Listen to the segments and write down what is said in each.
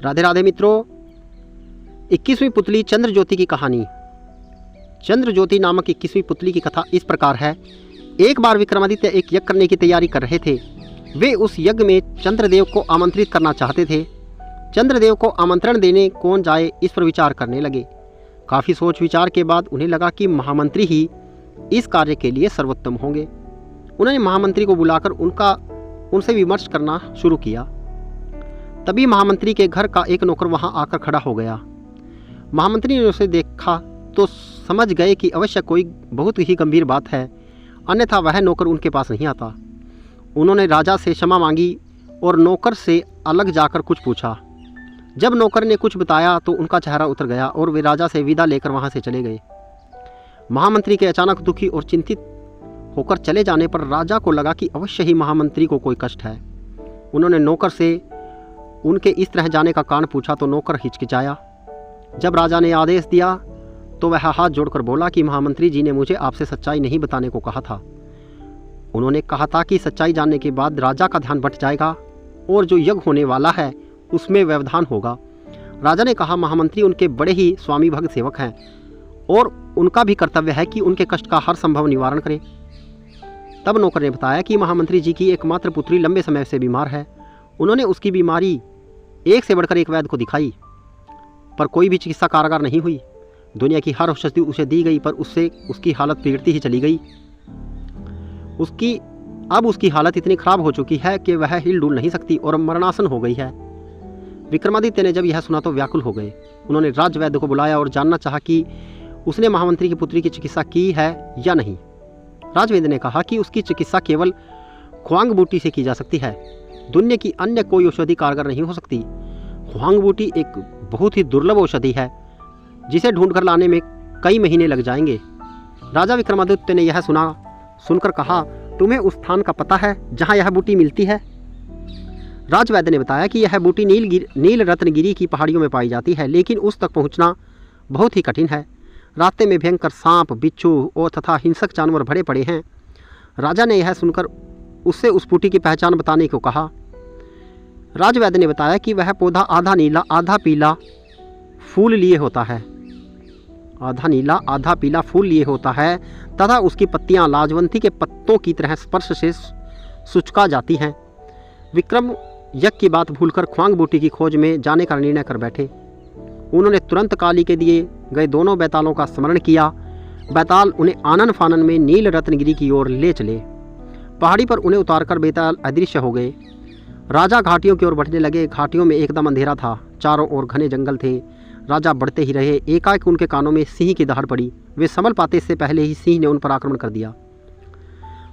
राधे राधे मित्रों, 21वीं पुतली चंद्र ज्योति की कहानी। चंद्र ज्योति नामक 21वीं पुतली की कथा इस प्रकार है। एक बार विक्रमादित्य एक यज्ञ करने की तैयारी कर रहे थे। वे उस यज्ञ में चंद्रदेव को आमंत्रित करना चाहते थे। चंद्रदेव को आमंत्रण देने कौन जाए, इस पर विचार करने लगे। काफ़ी सोच विचार के बाद उन्हें लगा कि महामंत्री ही इस कार्य के लिए सर्वोत्तम होंगे। उन्होंने महामंत्री को बुलाकर उनसे विमर्श करना शुरू किया। तभी महामंत्री के घर का एक नौकर वहां आकर खड़ा हो गया। महामंत्री ने उसे देखा तो समझ गए कि अवश्य कोई बहुत ही गंभीर बात है, अन्यथा वह नौकर उनके पास नहीं आता। उन्होंने राजा से क्षमा मांगी और नौकर से अलग जाकर कुछ पूछा। जब नौकर ने कुछ बताया तो उनका चेहरा उतर गया और वे राजा से विदा लेकर वहां से चले गए। महामंत्री के अचानक दुखी और चिंतित होकर चले जाने पर राजा को लगा कि अवश्य ही महामंत्री को कोई कष्ट है। उन्होंने नौकर से उनके इस तरह जाने का कारण पूछा तो नौकर हिचकिचाया। जब राजा ने आदेश दिया तो वह हाथ जोड़कर बोला कि महामंत्री जी ने मुझे आपसे सच्चाई नहीं बताने को कहा था। उन्होंने कहा था कि सच्चाई जानने के बाद राजा का ध्यान भट जाएगा और जो यज्ञ होने वाला है उसमें व्यवधान होगा। राजा ने कहा, महामंत्री उनके बड़े ही स्वामी भक्त सेवक हैं और उनका भी कर्तव्य है कि उनके कष्ट का हर संभव निवारण करें। तब नौकर ने बताया कि महामंत्री जी की एकमात्र पुत्री लंबे समय से बीमार है। उन्होंने उसकी बीमारी एक से बढ़कर एक वैद्य को दिखाई, पर कोई भी चिकित्सा कारगर नहीं हुई। दुनिया की हर औषधि उसे दी गई, पर उससे उसकी हालत बिगड़ती ही चली गई। अब उसकी हालत इतनी खराब हो चुकी है कि वह हिल डुल नहीं सकती और मरणासन हो गई है। विक्रमादित्य ने जब यह सुना तो व्याकुल हो गए। उन्होंने राजवैद्य को बुलाया और जानना चाहा कि उसने महामंत्री की पुत्री की चिकित्सा की है या नहीं। राजवैद्य ने कहा कि उसकी चिकित्सा केवल ख्वांग बूटी से की जा सकती है। दुनिया की अन्य कोई औषधि कारगर नहीं हो सकती। ख्वांग बूटी एक बहुत ही दुर्लभ औषधि है जिसे ढूंढकर लाने में कई महीने लग जाएंगे। राजा विक्रमादित्य ने यह सुनकर कहा, तुम्हें उस स्थान का पता है जहां यह बूटी मिलती है? राजवैद्य ने बताया कि यह बूटी नील रत्नगिरी की पहाड़ियों में पाई जाती है, लेकिन उस तक पहुंचना बहुत ही कठिन है। रास्ते में भयंकर सांप, बिच्छू और तथा हिंसक जानवर भरे पड़े हैं। राजा ने यह सुनकर उससे उस बूटी की पहचान बताने को कहा। राजवैद्य ने बताया कि वह पौधा आधा नीला आधा पीला फूल लिए होता है। आधा नीला आधा पीला फूल लिए होता है तथा उसकी पत्तियां लाजवंती के पत्तों की तरह स्पर्श से सुचका जाती हैं। विक्रम यज्ञ की बात भूलकर ख्वांग बूटी की खोज में जाने का निर्णय कर बैठे। उन्होंने तुरंत काली के दिए गए दोनों बैतालों का स्मरण किया। बैताल उन्हें आनन फानन में नील रत्नगिरी की ओर ले चले। पहाड़ी पर उन्हें उतारकर बैताल अदृश्य हो गए। राजा घाटियों की ओर बढ़ने लगे। घाटियों में एकदम अंधेरा था, चारों ओर घने जंगल थे। राजा बढ़ते ही रहे। एकाएक उनके कानों में सिंह की दहाड़ पड़ी। वे संभल पाते इससे पहले ही सिंह ने उन पर आक्रमण कर दिया।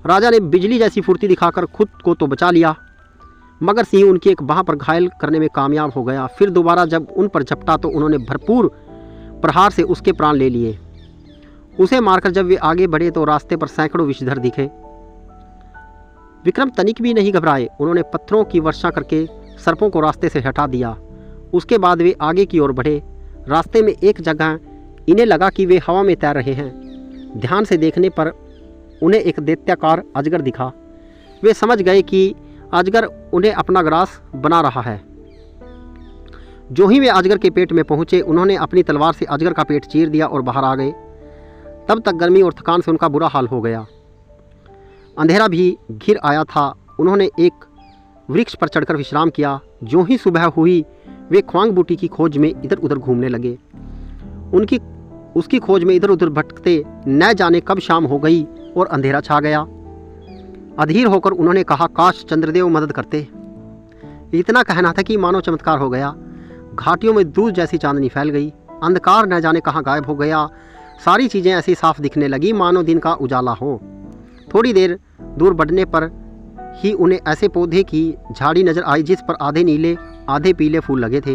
राजा ने बिजली जैसी फुर्ती दिखाकर खुद को तो बचा लिया, मगर सिंह उनकी एक बाह पर घायल करने में कामयाब हो गया। फिर दोबारा जब उन पर झपटा तो उन्होंने भरपूर प्रहार से उसके प्राण ले लिए। उसे मारकर जब वे आगे बढ़े तो रास्ते पर सैकड़ों विषधर दिखे। विक्रम तनिक भी नहीं घबराए। उन्होंने पत्थरों की वर्षा करके सर्पों को रास्ते से हटा दिया। उसके बाद वे आगे की ओर बढ़े। रास्ते में एक जगह इन्हें लगा कि वे हवा में तैर रहे हैं। ध्यान से देखने पर उन्हें एक दैत्याकार अजगर दिखा। वे समझ गए कि अजगर उन्हें अपना ग्रास बना रहा है। जो ही वे अजगर के पेट में पहुंचे, उन्होंने अपनी तलवार से अजगर का पेट चीर दिया और बाहर आ गए। तब तक गर्मी और थकान से उनका बुरा हाल हो गया। अंधेरा भी घिर आया था। उन्होंने एक वृक्ष पर चढ़कर विश्राम किया। जो ही सुबह हुई वे ख्वांग बूटी की खोज में इधर उधर घूमने लगे। उसकी खोज में इधर उधर भटकते न जाने कब शाम हो गई और अंधेरा छा गया। अधीर होकर उन्होंने कहा, काश चंद्रदेव मदद करते। इतना कहना था कि मानो चमत्कार हो गया। घाटियों में दूध जैसी चांदनी फैल गई। अंधकार न जाने कहाँ गायब हो गया। सारी चीज़ें ऐसी साफ दिखने लगी मानो दिन का उजाला हो। थोड़ी देर दूर बढ़ने पर ही उन्हें ऐसे पौधे की झाड़ी नजर आई जिस पर आधे नीले आधे पीले फूल लगे थे।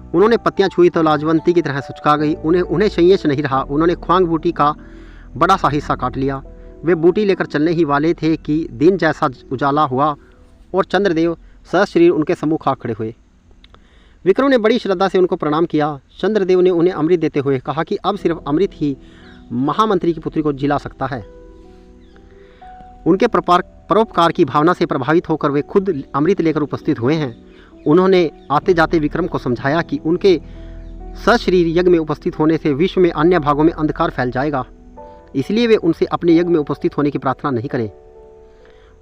उन्होंने पत्तियां छुई तो लाजवंती की तरह सुचका गई। उन्हें संयेश नहीं रहा। उन्होंने ख्वांग बूटी का बड़ा सा हिस्सा काट लिया। वे बूटी लेकर चलने ही वाले थे कि दिन जैसा उजाला हुआ और चंद्रदेव सशरीर उनके सम्मुख आ खड़े हुए। विक्रम ने बड़ी श्रद्धा से उनको प्रणाम किया। चंद्रदेव ने उन्हें अमृत देते हुए कहा कि अब सिर्फ अमृत ही महामंत्री की पुत्री को जिला सकता है। उनके परोपकार की भावना से प्रभावित होकर वे खुद अमृत लेकर उपस्थित हुए हैं। उन्होंने आते जाते विक्रम को समझाया कि उनके सशरीर यज्ञ में उपस्थित होने से विश्व में अन्य भागों में अंधकार फैल जाएगा, इसलिए वे उनसे अपने यज्ञ में उपस्थित होने की प्रार्थना नहीं करें।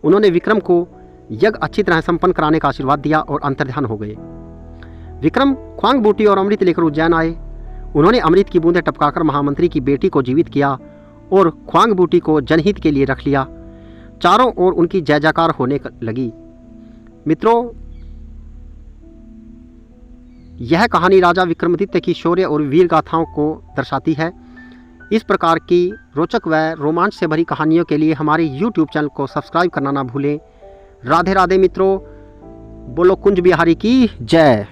उन्होंने विक्रम को यज्ञ अच्छी तरह संपन्न कराने का आशीर्वाद दिया और अंतर्ध्यान हो गए। विक्रम ख्वांग बूटी और अमृत लेकर उज्जैन आए। उन्होंने अमृत की बूंदें टपकाकर महामंत्री की बेटी को जीवित किया और ख्वांग बूटी को जनहित के लिए रख लिया। चारों ओर उनकी जय जयकार होने लगी। मित्रों, यह कहानी राजा विक्रमादित्य की शौर्य और वीर गाथाओं को दर्शाती है। इस प्रकार की रोचक व रोमांच से भरी कहानियों के लिए हमारे YouTube चैनल को सब्सक्राइब करना ना भूलें। राधे राधे मित्रों, बोलो कुंज बिहारी की जय।